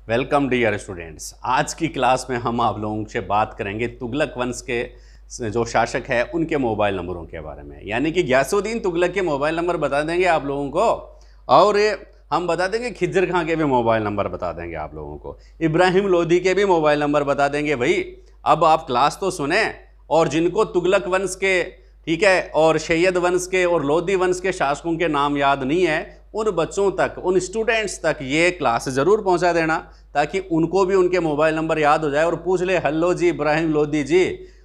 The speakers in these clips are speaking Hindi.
Welcome dear students. आज की क्लास में हम आप लोगों से बात करेंगे तुगलक वंश के जो शासक है उनके मोबाइल नंबरों के बारे में। यानी कि गयासुद्दीन तुगलक के मोबाइल नंबर बता देंगे आप लोगों को, और हम बता देंगे खिज्र खां के भी मोबाइल नंबर बता देंगे आप लोगों को, इब्राहिम लोदी के भी मोबाइल नंबर बता देंगे। भाई अब आप क्लास तो सुने, और जिनको तुगलक वंश के, ठीक है, और सैयद वंश के और लोदी वंश के शासकों के नाम याद नहीं है, उन बच्चों तक, उन स्टूडेंट्स तक ये क्लास ज़रूर पहुंचा देना, ताकि उनको भी उनके मोबाइल नंबर याद हो जाए और पूछ ले, हेलो जी इब्राहिम लोदी जी,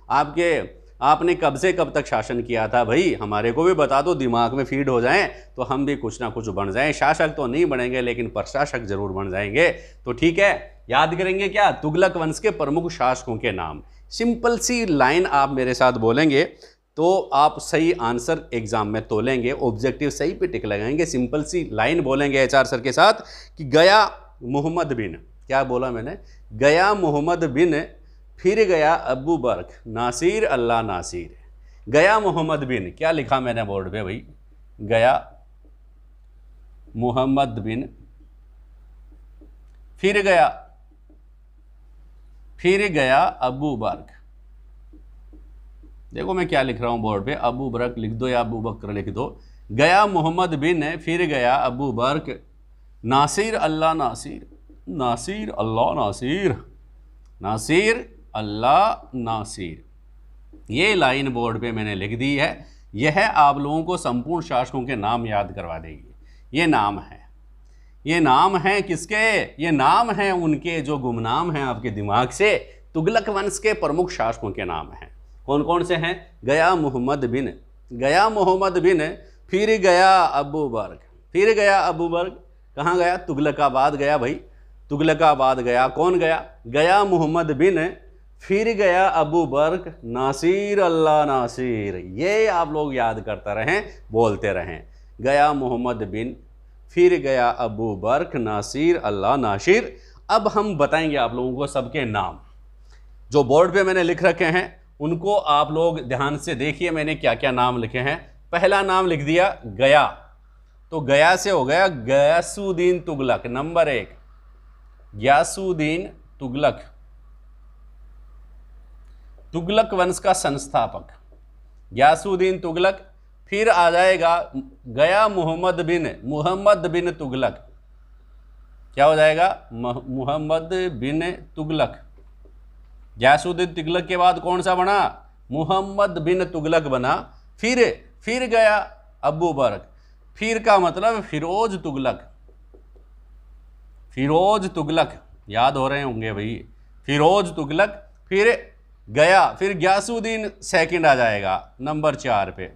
आपने कब से कब तक शासन किया था, भाई हमारे को भी बता दो, दिमाग में फीड हो जाएं तो हम भी कुछ ना कुछ बन जाएं। शासक तो नहीं बनेंगे लेकिन प्रशासक जरूर बन जाएंगे। तो ठीक है, याद करेंगे क्या, तुगलक वंश के प्रमुख शासकों के नाम। सिंपल सी लाइन आप मेरे साथ बोलेंगे तो आप सही आंसर एग्जाम में तोलेंगे, ऑब्जेक्टिव सही पे टिक लगाएंगे। सिंपल सी लाइन बोलेंगे एचआर सर के साथ कि गया मोहम्मद बिन, क्या बोला मैंने, गया मोहम्मद बिन, फिर गया अबू बर्क, नासिर अल्लाह नासिर। गया मोहम्मद बिन, क्या लिखा मैंने बोर्ड पे भाई, गया मोहम्मद बिन, फिर गया अबू बर्क। देखो मैं क्या लिख रहा हूं बोर्ड पे, अबू बर्क लिख दो या अबू बकर लिख दो। गया मोहम्मद बिन, फिर गया अबू बर्क, नासिर अल्लाह नासिर, नासिर अल्लाह नासिर, नासिर अल्लाह नासिर। ये लाइन बोर्ड पे मैंने लिख दी है। यह आप लोगों को संपूर्ण शासकों के नाम याद करवा देगी। ये नाम है, ये नाम है किसके, ये नाम है उनके जो गुमनाम हैं आपके दिमाग से। तुगलक वंश के प्रमुख शासकों के नाम हैं। कौन कौन से हैं, गया मोहम्मद बिन, गया मोहम्मद बिन, फिर गया अबू बर्क, फिर गया अबू बर्क, कहाँ गया, तुगलकाबाद गया भाई, तुगलकाबाद गया। कौन गया, गया मोहम्मद बिन, फिर गया अबू बर्क, नासिर अल्लाह नासिर। ये आप लोग याद करते रहें, बोलते रहें, गया मोहम्मद बिन, फिर गया अबू बर्क, नासिर अल्लाह नासिर। अब हम बताएंगे आप लोगों को सबके नाम जो बोर्ड पे मैंने लिख रखे हैं, उनको आप लोग ध्यान से देखिए मैंने क्या क्या नाम लिखे हैं। पहला नाम लिख दिया गया, तो गया से हो गया गयासुद्दीन तुगलक, नंबर 1 गयासुद्दीन तुगलक, तुगलक वंश का संस्थापक गयासुद्दीन तुगलक। फिर आ जाएगा गया मोहम्मद बिन तुगलक, क्या हो जाएगा, मोहम्मद बिन तुगलक। गयासुद्दीन तुगलक के बाद कौन सा बना, मोहम्मद बिन तुगलक बना। फिर गया अबू बर्क, फिर का मतलब फिरोज तुगलक, फिरोज तुगलक, याद हो रहे होंगे भाई, फिरोज तुगलक। फिर गयासुद्दीन सेकंड आ जाएगा नंबर 4 पे,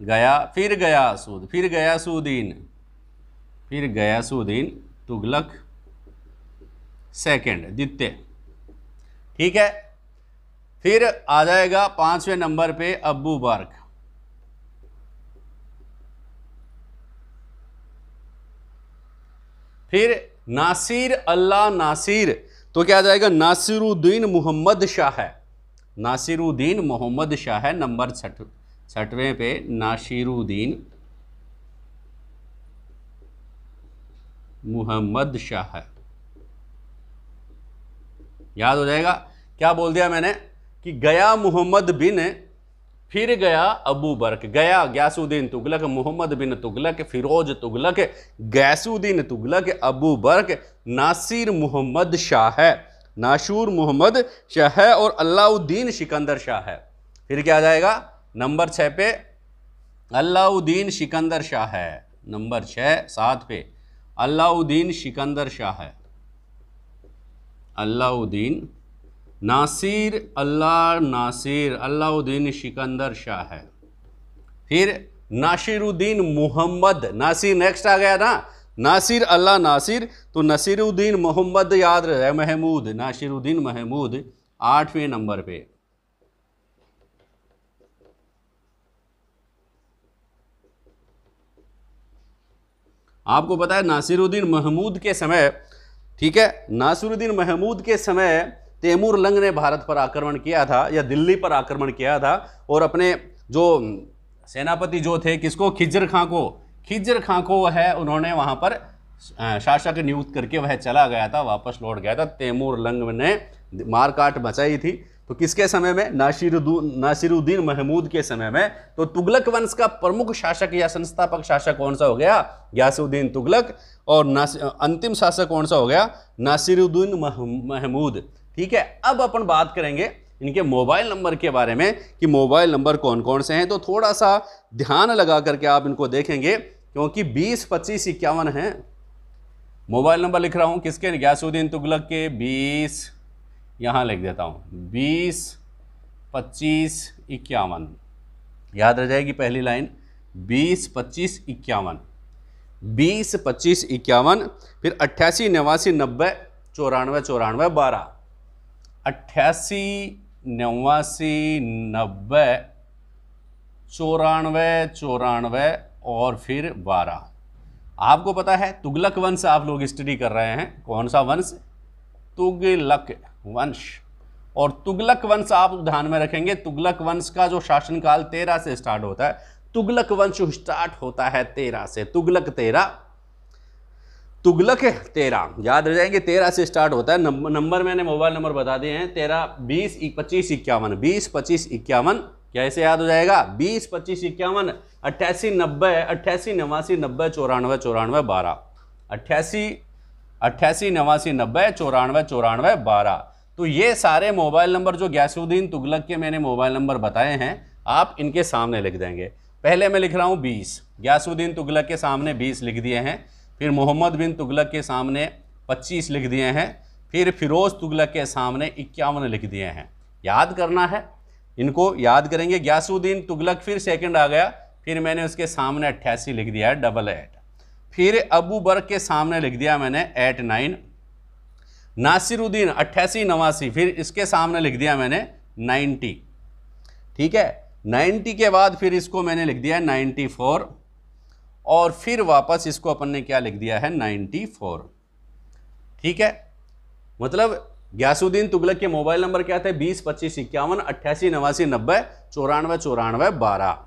गया, फिर गयासुद्दीन तुगलक सेकंड, द्वितीय, ठीक है। फिर आ जाएगा 5वें नंबर पे अबू बर्क, फिर नासिर अल्लाह नासिर, तो क्या आ जाएगा, नासिरुद्दीन मोहम्मद शाह है, नासिरुद्दीन मोहम्मद शाह है नंबर 6वें पे, नासिरुद्दीन मोहम्मद शाह है, याद हो जाएगा। क्या बोल दिया मैंने कि गया मोहम्मद बिन, फिर गया अबू बर्क, गया गयासुद्दीन तुगलक, मोहम्मद बिन तुगलक, फिरोज तुगलक, गयासुद्दीन तुगलक, अबू बर्क, नासिर मोहम्मद शाह है, नाशूर मोहम्मद शाह है, और अलाउद्दीन सिकंदर शाह है। फिर क्या आ जाएगा, नंबर 6 पे अलाउद्दीन सिकंदर शाह है, नंबर 7 पे अलाउद्दीन सिकंदर शाह है, अलाउद्दीन नासिर अल्लाह नासिर, अलाउद्दीन सिकंदर शाह है। फिर नासिरुद्दीन मोहम्मद, नासिर नेक्स्ट आ गया ना, नासिर अल्लाह नासिर, तो नासिरुद्दीन मोहम्मद याद रहे, महमूद, नासिरुद्दीन महमूद 8वें नंबर पे। आपको पता है नासिरुद्दीन महमूद के समय, ठीक है, नासिरुद्दीन महमूद के समय तैमूर लंग ने भारत पर आक्रमण किया था, या दिल्ली पर आक्रमण किया था, और अपने जो सेनापति जो थे, किसको, खिज्र खां को है, उन्होंने वहां पर शासक नियुक्त करके वह चला गया था, वापस लौट गया था। तैमूर लंग ने मारकाट मचाई थी। तो किसके समय में? नासिरुद्दीन महमूद के समय में। तो तुगलक वंश का प्रमुख शासक या संस्थापक शासक कौन सा हो गया? गयासुद्दीन तुगलक। और अंतिम शासक कौन सा हो गया? नासिरुद्दीन महमूद। ठीक है, अब अपन बात करेंगे इनके मोबाइल नंबर के बारे में कि मोबाइल नंबर कौन कौन से हैं। तो थोड़ा सा ध्यान लगा करके आप इनको देखेंगे, क्योंकि 20, 25, 51 हैं। मोबाइल नंबर लिख रहा हूं किसके? गयासुद्दीन तुगलक के 20, यहाँ लिख देता हूँ 20, 25, 51। याद रह जाएगी पहली लाइन, 20, 25, 51, 20, 25, 51। फिर 88, 89, 90, 94, 94, 12, 88, 89, 90, 94, 94 और फिर 12। आपको पता है तुगलक वंश आप लोग स्टडी कर रहे हैं। कौन सा वंश? तुगलक वंश। और तुगलक वंश आप ध्यान में रखेंगे, तुगलक वंश का जो शासनकाल 13 से स्टार्ट होता है। तुगलक वंश स्टार्ट होता है 13 से। तुगलक 13 याद रह जाएंगे, 13 से स्टार्ट होता है। नंबर मैंने मोबाइल नंबर बता दिए हैं 13, 20, 25, 51, 20, 25, 51। कैसे याद हो जाएगा? 20, 25, 51, 88, 90, 88, 89, 90, 94, 94, 12, 88, 88, 89, 90, 94, 94, 12। तो ये सारे मोबाइल नंबर जो गयासुद्दीन तुगलक के मैंने मोबाइल नंबर बताए हैं, आप इनके सामने लिख देंगे। पहले मैं लिख रहा हूँ 20, गयासुद्दीन तुगलक के सामने 20 लिख दिए हैं। फिर मोहम्मद बिन तुगलक के सामने 25 लिख दिए हैं। फिर फिरोज़ तुगलक के सामने 51 लिख दिए हैं। याद करना है, इनको याद करेंगे। गयासुद्दीन तुगलक फिर सेकंड आ गया, फिर मैंने उसके सामने 88 लिख दिया है, 88। फिर अबू बर्क के सामने लिख दिया मैंने 89। नासिरुद्दीन 88, 89, फिर इसके सामने लिख दिया मैंने 90। ठीक है, 90 के बाद फिर इसको मैंने लिख दिया 94 और फिर वापस इसको अपन ने क्या लिख दिया है? 94। ठीक है, मतलब गयासुद्दीन तुगलक के मोबाइल नंबर क्या थे? 20, 25, 51, 88, 89, 90, 94, 94, 12।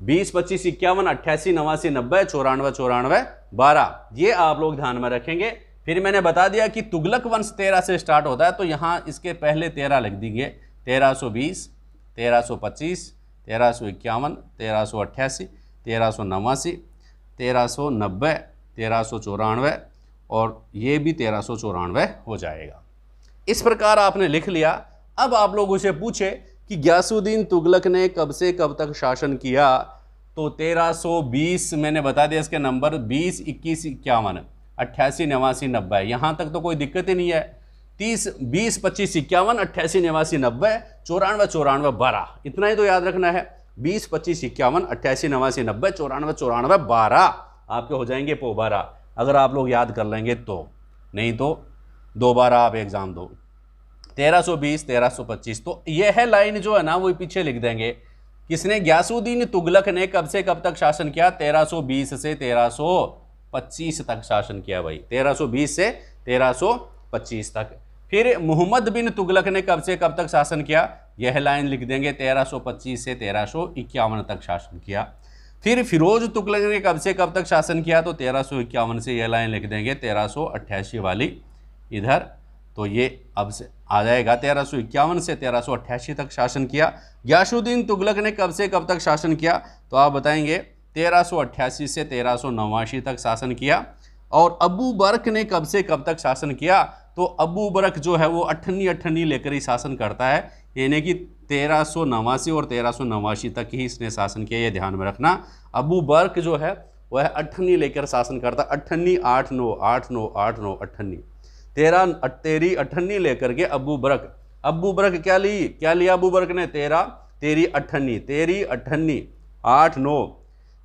20, 25, 51, 88, 89, 90, 94, 94, 12। ये आप लोग ध्यान में रखेंगे। फिर मैंने बता दिया कि तुगलक वंश 13 से स्टार्ट होता है, तो यहाँ इसके पहले 13 लिख देंगे। 1320, 1325, 1351, 1388, 1389, 1390, 1394 और ये भी 1394 हो जाएगा। इस प्रकार आपने लिख लिया। अब आप लोग उसे पूछे कि गयासुद्दीन तुगलक ने कब से कब तक शासन किया? तो 1320 मैंने बता दिया इसके नंबर, 20, 21, 51, 88, 89, 90। यहाँ तक तो कोई दिक्कत ही नहीं है। 20, 25, 51, 88, 89, 90, 94, 94, 12। इतना ही तो याद रखना है। 20, 25, 51, 88, 89, 90, 94, 94, 12 आपके हो जाएंगे पोबारा, अगर आप लोग याद कर लेंगे तो। नहीं तो दोबारा आप एग्जाम दो। 1320, 1325। तो यह लाइन जो है ना वो पीछे लिख देंगे। किसने? गयासुद्दीन तुगलक ने कब से कब तक शासन किया? 1320 से 1325 तक शासन किया भाई। 1320 से 1325 तक। फिर मोहम्मद बिन तुगलक ने कब से कब तक शासन किया? यह लाइन लिख देंगे। 1325 से 1351 तक शासन किया। फिर फिरोज तुगलक ने कब से कब तक शासन किया? तो 1351 से यह लाइन लिख देंगे 1388 वाली इधर। तो ये अब से आ जाएगा 1351 से 1388 तक शासन किया। गयासुद्दीन तुगलक ने कब से कब तक शासन किया? तो आप बताएंगे 1388 से 1389 तक शासन किया। और अबू बर्क ने कब से कब तक शासन किया? तो अबू बर्क जो है वो 88 लेकर ही शासन करता है, यानी कि 1389 और 1389 तक ही इसने शासन किया। ये ध्यान में रखना। अबू बर्क जो है वह 88 लेकर शासन करता है। 88, 8, 9, 8, 9, 8, 9, 88, 13 लेकर के अबू बर्क क्या लिया अबू बर्क ने? 13, 88, 8, 9,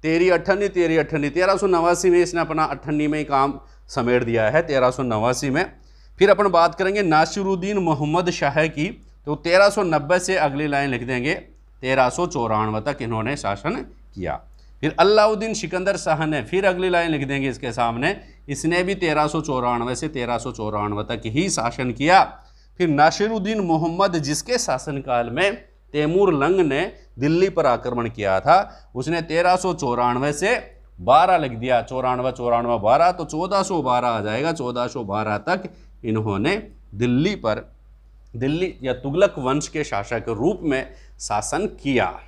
1389 में इसने अपना 88 में ही काम समेट दिया है। 1389 में। फिर अपन बात करेंगे नासिरुद्दीन मोहम्मद शाह की। तो 1390 से अगली लाइन लिख देंगे 1394 तक इन्होंने शासन किया। फिर अलाउद्दीन सिकंदर शाह ने फिर अगली लाइन लिख देंगे इसके सामने, इसने भी 1394 से 1394 तक ही शासन किया। फिर नासिरुद्दीन मोहम्मद जिसके शासनकाल में तैमूर लंग ने दिल्ली पर आक्रमण किया था, उसने 1394 से 12 लिख दिया, 94 94 12, तो 1412 आ जाएगा। 1412 तक इन्होंने दिल्ली या तुगलक वंश के शासक के रूप में शासन किया।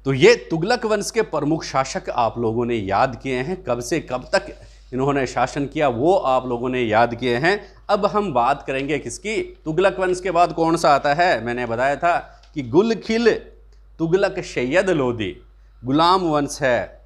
तो ये तुगलक वंश के प्रमुख शासक आप लोगों ने याद किए हैं, कब से कब तक इन्होंने शासन किया वो आप लोगों ने याद किए हैं। अब हम बात करेंगे किसकी, तुगलक वंश के बाद कौन सा आता है। मैंने बताया था कि गुलखिल, तुगलक, सैयद लोदी, गुलाम वंश है,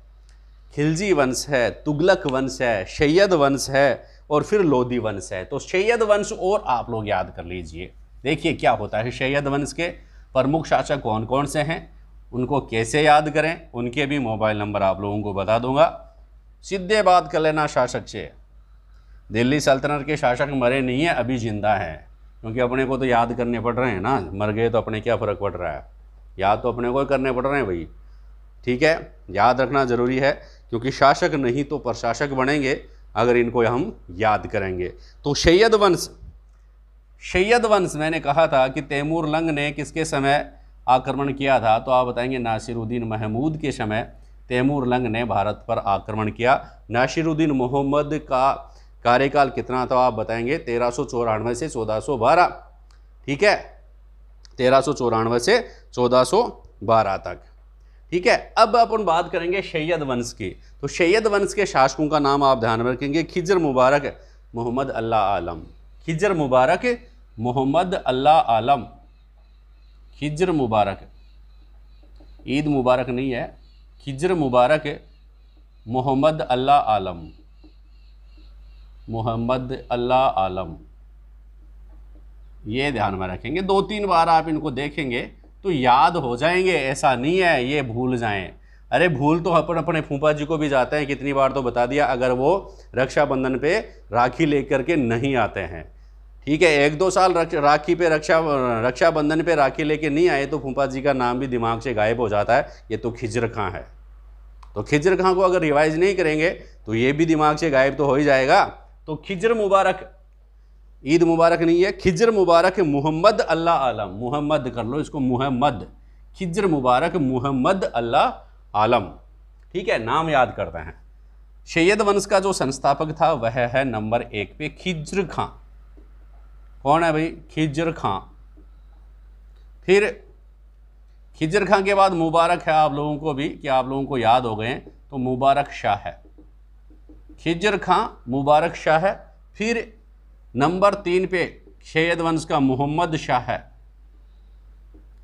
खिलजी वंश है, तुगलक वंश है, सैयद वंश है और फिर लोदी वंश है। तो सैयद वंश और आप लोग याद कर लीजिए। देखिए क्या होता है, सैयद वंश के प्रमुख शासक कौन कौन से हैं, उनको कैसे याद करें, उनके भी मोबाइल नंबर आप लोगों को बता दूंगा। सीधे बात कर लेना शासक से। दिल्ली सल्तनत के शासक मरे नहीं हैं, अभी जिंदा हैं, क्योंकि अपने को तो याद करने पड़ रहे हैं ना, मर गए तो अपने क्या फ़र्क पड़ रहा है, याद तो अपने को ही करने पड़ रहे हैं भाई। ठीक है, याद रखना ज़रूरी है, क्योंकि शासक नहीं तो प्रशासक बनेंगे अगर इनको हम याद करेंगे। तो सैयद वंश मैंने कहा था कि तैमूर लंग ने किसके समय आक्रमण किया था, तो आप बताएंगे नासिरुद्दीन महमूद के समय तैमूर लंग ने भारत पर आक्रमण किया। नासिरुद्दीन मोहम्मद का कार्यकाल कितना था, आप बताएंगे 1394 से 1412। ठीक है, 1394 से 1412 तक। ठीक है, अब अपन बात करेंगे सैयद वंश की। तो सैयद वंश के शासकों का नाम आप ध्यान में रखेंगे, खिजर मुबारक मोहम्मद अल्लाह आलम, खिजर मुबारक मोहम्मद अल्लाह आलम, खिजर मुबारक, ईद मुबारक नहीं है, खिजर मुबारक मोहम्मद अल्लाह आलम, मोहम्मद अल्लाह आलम, ये ध्यान में रखेंगे। 2-3 बार आप इनको देखेंगे तो याद हो जाएंगे, ऐसा नहीं है ये भूल जाएं। अरे भूल तो अपन अपने फूफा जी को भी जाते हैं, कितनी बार तो बता दिया, अगर वो रक्षाबंधन पे राखी लेकर के नहीं आते हैं। ठीक है, 1-2 साल राखी पे रक्षाबंधन पे राखी लेके नहीं आए तो फूफा जी का नाम भी दिमाग से गायब हो जाता है, ये तो खिजर खां है। तो खिजर खां को अगर रिवाइज नहीं करेंगे तो ये भी दिमाग से गायब तो हो ही जाएगा। तो खिजर मुबारक, ईद मुबारक नहीं है, खिजर मुबारक मोहम्मद अल्लाह आलम, मुहम्मद कर लो इसको, मुहम्मद, खिजर मुबारक मोहम्मद अल्लाह आलम। ठीक है, नाम याद करते हैं। सैयद वंश का जो संस्थापक था वह है नंबर 1 पे खिजर खां। कौन है भाई, खिजर खां। फिर खिजर खां के बाद मुबारक है आप लोगों को भी, कि आप लोगों को याद हो गए, तो मुबारक शाह है, खिजर खां मुबारक शाह है। फिर नंबर 3 पे सैयद वंश का मोहम्मद शाह है,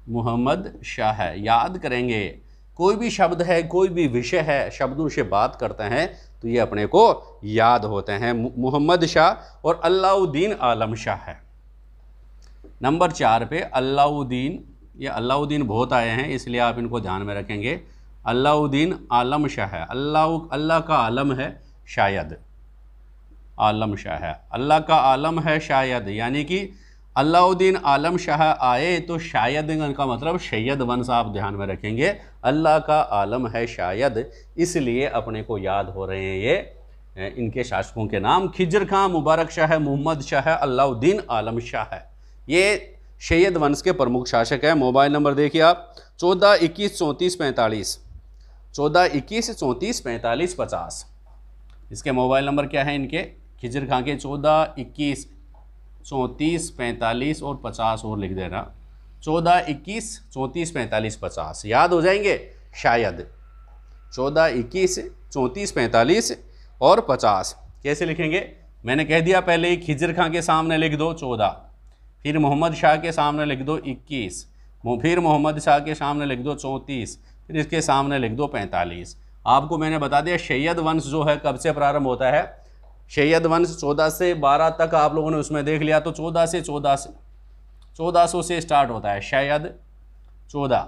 मोहम्मद शाह है। याद करेंगे, कोई भी शब्द है, कोई भी विषय है, शब्दों से बात करते हैं तो ये अपने को याद होते हैं। मोहम्मद शाह और अलाउद्दीन आलम शाह है। नंबर 4 पे अलाउद्दीन, ये अलाउद्दीन बहुत आए हैं इसलिए आप इनको ध्यान में रखेंगे। अलाउद्दीन आलम शाह है, अल्लाह का आलम है शायद, आलम शाह है, अल्लाह का आलम है शायद, यानी कि अलाउद्दीन आलम शाह आए तो शायद का मतलब सैयद वंश आप ध्यान में रखेंगे। अल्लाह का आलम है शायद, इसलिए अपने को याद हो रहे हैं ये इनके शासकों के नाम, खिजर खां, मुबारक शाह, मोहम्मद शाह, अलाउद्दीन आलम शाह। ये सैयद वंश के प्रमुख शासक है। मोबाइल नंबर देखिए आप, 14 21 34 45, 14 21 34 45 50। इसके मोबाइल नंबर क्या है इनके, खिजर खां के 14 21 34 45 और 50 और लिख देना, 14 21 34 45 50, याद हो जाएंगे शायद। 14 21 34 45 और 50 कैसे लिखेंगे, मैंने कह दिया पहले ही, खिजर खां के सामने लिख दो 14, फिर मोहम्मद शाह के सामने लिख दो 21, फिर मोहम्मद शाह के सामने लिख दो 34, फिर इसके सामने लिख दो 45। आपको मैंने बता दिया सैयद वंश जो है कब से प्रारंभ होता है, सैयद वंश 14 से 12 तक आप लोगों ने उसमें देख लिया, तो 1400 से स्टार्ट होता है शायद, 14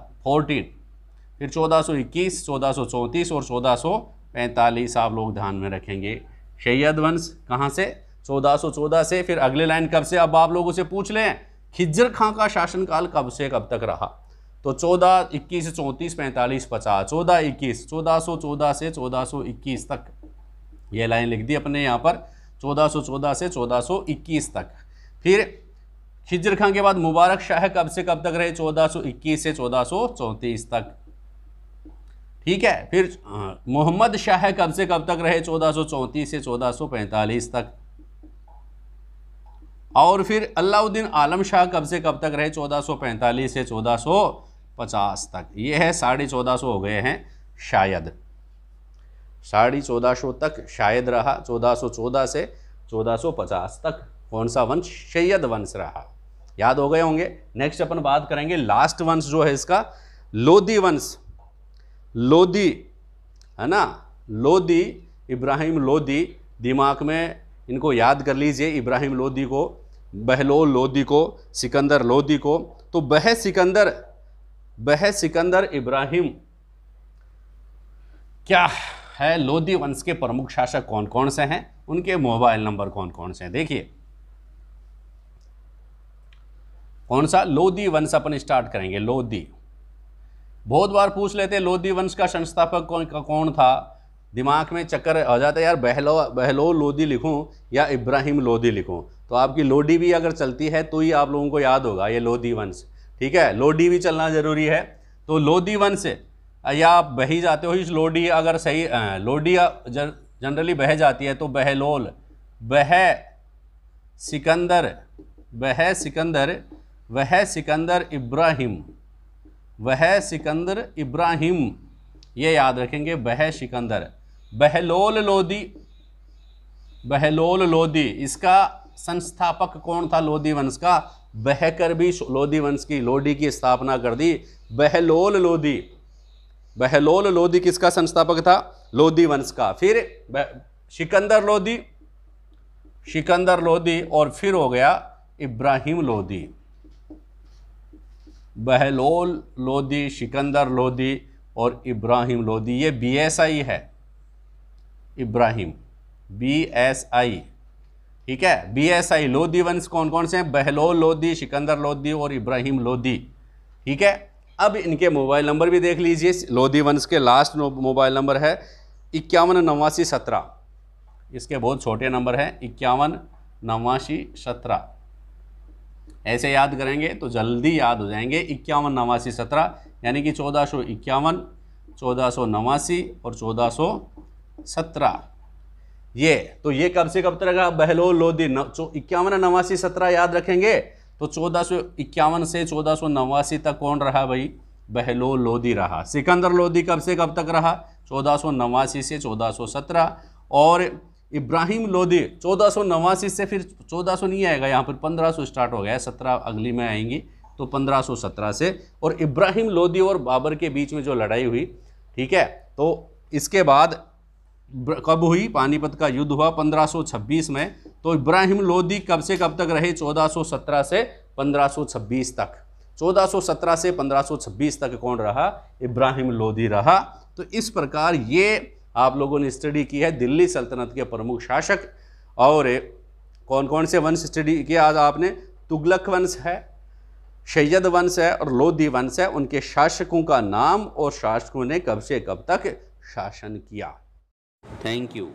फिर 1421 1434 और 1445 आप लोग ध्यान में रखेंगे। सैयद वंश कहाँ से, 1414 से। फिर अगले लाइन कब से, अब आप लोगों से पूछ लें खिजर खां का शासनकाल कब से कब तक रहा, तो 14 21 34 45 50, 14 21 1414 से 1421 तक, ये लाइन लिख दी अपने यहाँ पर, 1414 से 1421 तक। फिर खिजर खां के बाद मुबारक शाह कब से कब तक रहे, 1421 से 1434 तक। ठीक है। फिर मोहम्मद शाह कब से कब तक रहे? 1434 से 1445 तक। और फिर अलाउद्दीन आलम शाह कब से कब तक रहे? 1445 से 1450 तक। ये है 1450 हो गए हैं शायद, 1450 तक शायद रहा, 1414 से 1450 तक कौन सा वंश? शैयद वंश रहा। याद हो गए होंगे। नेक्स्ट अपन बात करेंगे लास्ट वंश जो है इसका, लोदी वंश। लोदी है ना, लोदी, इब्राहिम लोदी, दिमाग में इनको याद कर लीजिए। इब्राहिम लोदी को, बहलोल लोदी को, सिकंदर लोदी को। तो बह सिकंदर इब्राहिम क्या है? लोदी वंश के प्रमुख शासक कौन कौन से हैं, उनके मोबाइल नंबर कौन कौन से हैं? देखिए कौन सा? लोदी वंश अपन स्टार्ट करेंगे। लोदी बहुत बार पूछ लेते हैं लोदी वंश का संस्थापक कौन था, दिमाग में चक्कर आ जाता है यार, बहलोल लोदी लिखूं या इब्राहिम लोदी लिखूं। तो आपकी लोडी भी अगर चलती है तो ही आप लोगों को याद होगा ये लोदी वंश। ठीक है, लोडी भी चलना जरूरी है। तो लोदी वंश या आप बही जाते हो इस लोडी, अगर सही लोडी जनरली बह जाती है तो बहलोल, वह सिकंदर इब्राहिम, ये याद रखेंगे। बह सिकंदर, बहलोल लोदी, इसका संस्थापक कौन था लोदी वंश का? बहकर भी लोदी वंश की, लोडी की स्थापना कर दी बहलोल लोदी किसका संस्थापक था? लोदी वंश का। फिर सिकंदर लोदी और फिर हो गया इब्राहिम लोदी। बहलोल लोदी, सिकंदर लोदी और इब्राहिम लोदी, ये BSI है। इब्राहिम BSI, ठीक है। BSI लोदी वंश कौन कौन से हैं? बहलोल लोदी, सिकंदर लोदी और इब्राहिम लोदी। ठीक है। अब इनके मोबाइल नंबर भी देख लीजिए। लोदी वंश के लास्ट मोबाइल नंबर है 518917। इसके बहुत छोटे नंबर हैं, 518917। ऐसे याद करेंगे तो जल्दी याद हो जाएंगे। 518917 यानी कि 1451, 1489 और 1417। ये कब से कब तक रहा? बहलोल लोदी 518917 याद रखेंगे तो 1451 से 1489 तक कौन रहा भाई? बहलोल लोदी रहा। सिकंदर लोदी कब से कब तक रहा? 1489 से 1417। और इब्राहिम लोदी 1489 से फिर 1400 नहीं आएगा, यहाँ पर 1500 स्टार्ट हो गया, 17 अगली में आएंगी तो 1517 से। और इब्राहिम लोदी और बाबर के बीच में जो लड़ाई हुई, ठीक है, तो इसके बाद कब हुई? पानीपत का युद्ध हुआ 1526 में। तो इब्राहिम लोदी कब से कब तक रहे? 1417 से 1526 तक। 1417 से 1526 तक कौन रहा? इब्राहिम लोदी रहा। तो इस प्रकार ये आप लोगों ने स्टडी की है दिल्ली सल्तनत के प्रमुख शासक। और कौन कौन से वंश स्टडी किया आज आपने? तुगलक वंश है, शैयद वंश है और लोदी वंश है। उनके शासकों का नाम और शासकों ने कब से कब तक शासन किया। Thank you.